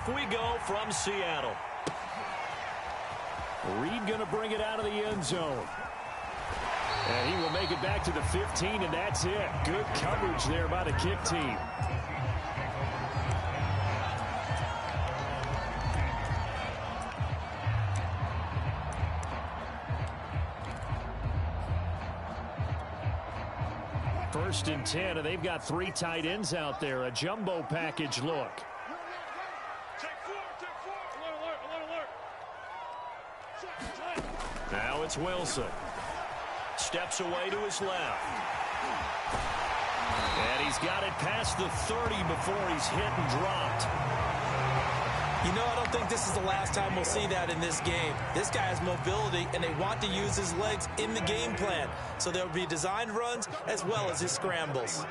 Off we go from Seattle. Reed going to bring it out of the end zone. And he will make it back to the 15, and that's it. Good coverage there by the kick team. First and 10, and they've got 3 tight ends out there. A jumbo package look. Now it's Wilson. Steps away to his left. And he's got it past the 30 before he's hit and dropped. You know, I don't think this is the last time we'll see that in this game. This guy has mobility, and they want to use his legs in the game plan. So there will be designed runs as well as his scrambles.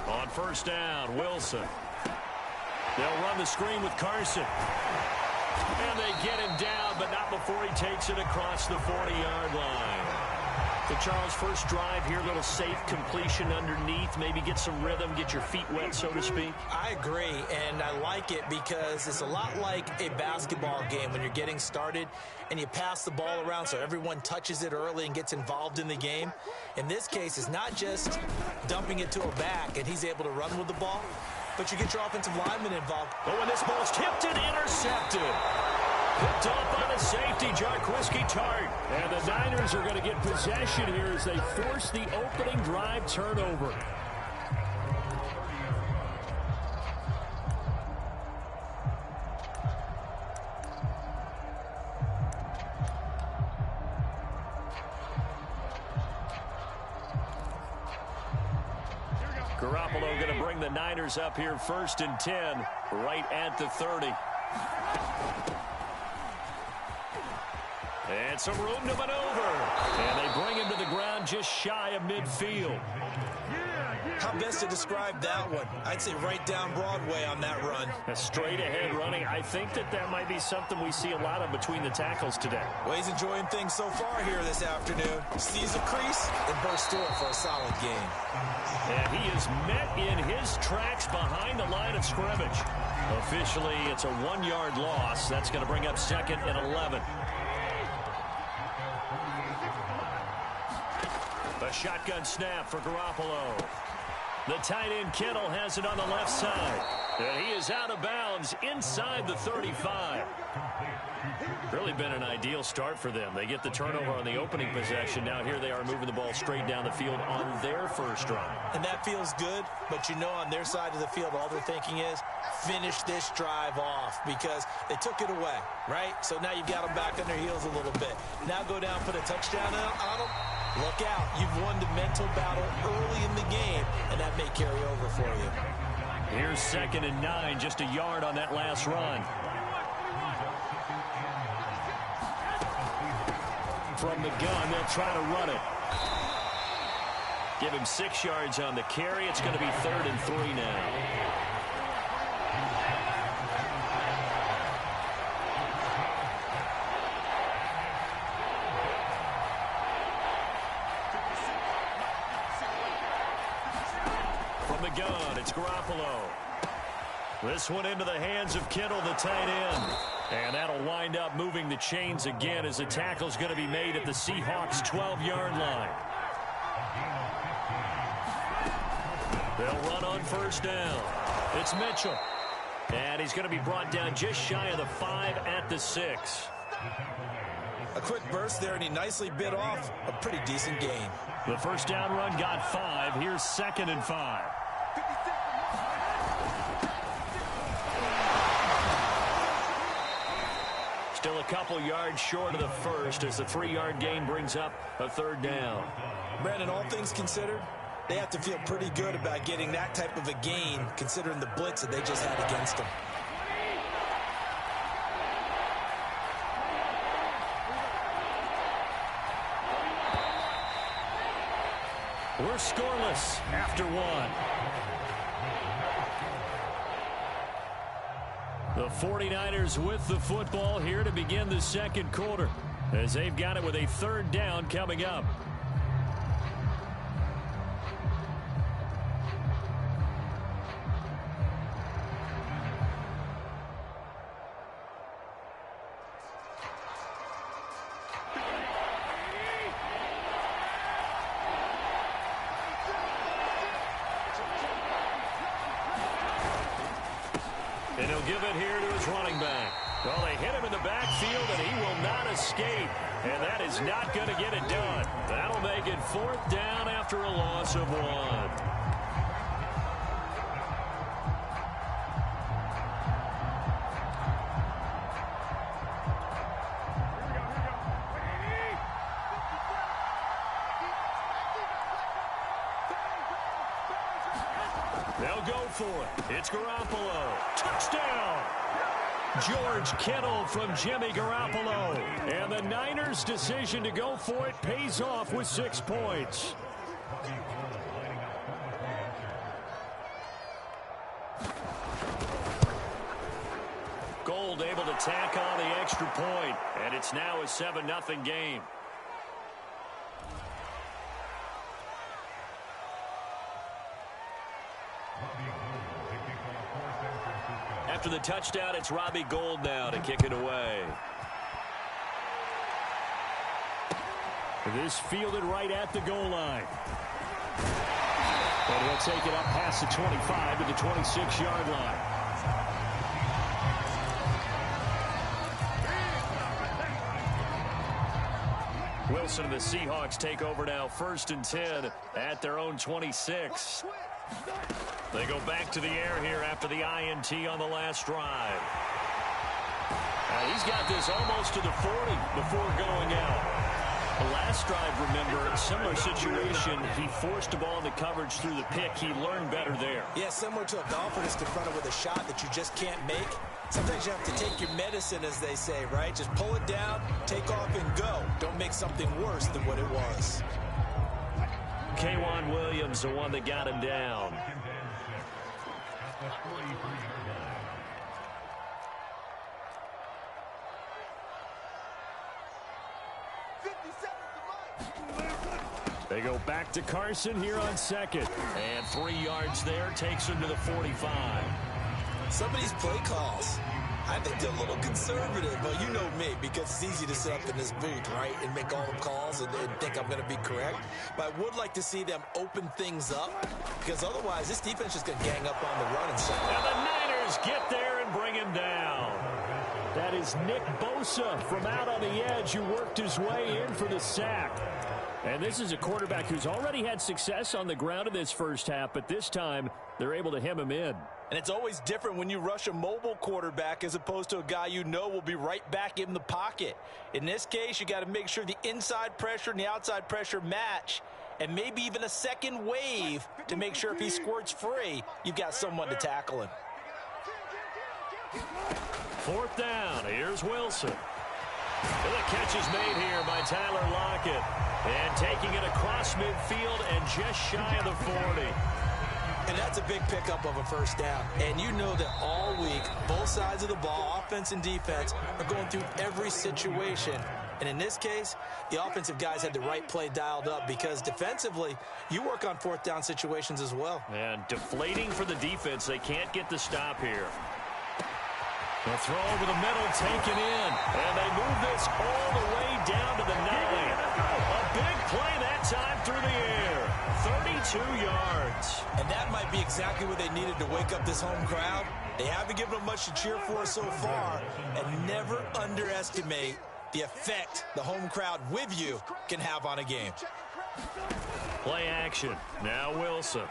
On first down, Wilson. They'll run the screen with Carson. And they get him down, but not before he takes it across the 40-yard line. So, Charles, first drive here, little safe completion underneath. Maybe get some rhythm, get your feet wet, so to speak. I agree, and I like it because it's a lot like a basketball game when you're getting started and you pass the ball around so everyone touches it early and gets involved in the game. In this case, it's not just dumping it to a back and he's able to run with the ball, but you get your offensive lineman involved. Oh, and this ball's tipped and intercepted. Picked off by the safety, Jarquiski Tart. And the Niners are going to get possession here as they force the opening drive turnover. Garoppolo going to bring the Niners up here first and 10, right at the 30. And some room to maneuver. And they bring him to the ground just shy of midfield. How best to describe that one? I'd say right down Broadway on that run. A straight ahead running. I think that might be something we see a lot of between the tackles today. Well, he's enjoying things so far here this afternoon. Sees a crease and bursts through it for a solid game. And he is met in his tracks behind the line of scrimmage. Officially, it's a 1-yard loss. That's going to bring up second and 11. A shotgun snap for Garoppolo. The tight end Kittle has it on the left side. And he is out of bounds inside the 35. Really been an ideal start for them. They get the turnover on the opening possession. Now here they are moving the ball straight down the field on their first drive. And that feels good, but you know on their side of the field all they're thinking is finish this drive off because they took it away, right? So now you've got them back on their heels a little bit. Now go down, put a touchdown on them. Look out. You've won the mental battle early in the game, and that may carry over for you. Here's second and 9, just a yard on that last run. From the gun, they'll try to run it. Give him 6 yards on the carry. It's going to be 3rd and 3 now. Gun, it's Garoppolo. This one into the hands of Kittle, the tight end. And that'll wind up moving the chains again as the tackle's going to be made at the Seahawks' 12-yard line. They'll run on first down. It's Mitchell. And he's going to be brought down just shy of the 5 at the 6. A quick burst there, and he nicely bit off a pretty decent gain. The first down run got 5. Here's 2nd and 5. Still a couple yards short of the first as the 3-yard gain brings up a 3rd down. Brandon, all things considered, they have to feel pretty good about getting that type of a gain considering the blitz that they just had against them. We're scoreless after 1. The 49ers with the football here to begin the second quarter as they've got it with a 3rd down coming up. And he'll give it here to his running back. Well, they hit him in the backfield, and he will not escape. And that is not going to get it done. That'll make it 4th down after a loss of 1. They'll go for it. It's Garoppolo. Touchdown! George Kittle from Jimmy Garoppolo. And the Niners' decision to go for it pays off with 6 points. Gold able to tack on the extra point, and it's now a 7-0 game. After the touchdown, it's Robbie Gould now to kick it away. This fielded right at the goal line. And he'll take it up past the 25 to the 26-yard line. Wilson and the Seahawks take over now, 1st and 10 at their own 26. They go back to the air here after the INT on the last drive. He's got this almost to the 40 before going out. The last drive, remember, a similar situation. He forced the ball into coverage through the pick. He learned better there. Yeah, similar to a golfer that's confronted with a shot that you just can't make. Sometimes you have to take your medicine, as they say, right? Just pull it down, take off, and go. Don't make something worse than what it was. K'Wan Williams, the one that got him down. They go back to Carson here on 2nd. And 3 yards there takes him to the 45. Some of these play calls, I think they're a little conservative. Well, you know me, because it's easy to sit up in this booth, right, and make all the calls and think I'm going to be correct. But I would like to see them open things up, because otherwise this defense is just going to gang up on the run and stuff. And the Niners get there and bring him down. That is Nick Bosa from out on the edge who worked his way in for the sack. And this is a quarterback who's already had success on the ground in this first half, but this time they're able to hem him in. And it's always different when you rush a mobile quarterback as opposed to a guy you know will be right back in the pocket. In this case, you got to make sure the inside pressure and the outside pressure match, and maybe even a second wave to make sure if he squirts free, you've got someone to tackle him. 4th down. Here's Wilson. And the catch is made here by Tyler Lockett. And taking it across midfield and just shy of the 40. And that's a big pickup of a 1st down. And you know that all week, both sides of the ball, offense and defense, are going through every situation. And in this case, the offensive guys had the right play dialed up, because defensively, you work on 4th down situations as well. And deflating for the defense. They can't get the stop here. They'll throw over the middle, taken in. And they move this all the way down to the 9. A big play that time through the air. 32 yards. And that might be exactly what they needed to wake up this home crowd. They haven't given them much to cheer for so far. And never underestimate the effect the home crowd with you can have on a game. Play action. Now Wilson.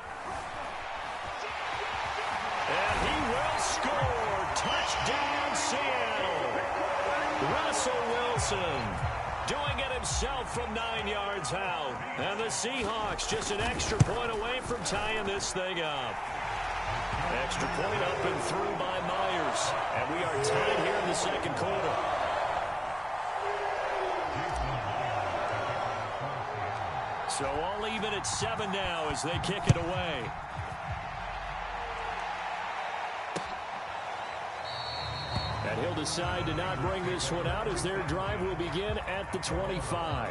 And he will score. Touchdown, Seattle. Russell Wilson doing it himself from 9 yards out. And the Seahawks just an extra point away from tying this thing up. Extra point up and through by Myers. And we are tied here in the 2nd quarter. So all even at 7 now as they kick it away. And he'll decide to not bring this one out as their drive will begin at the 25.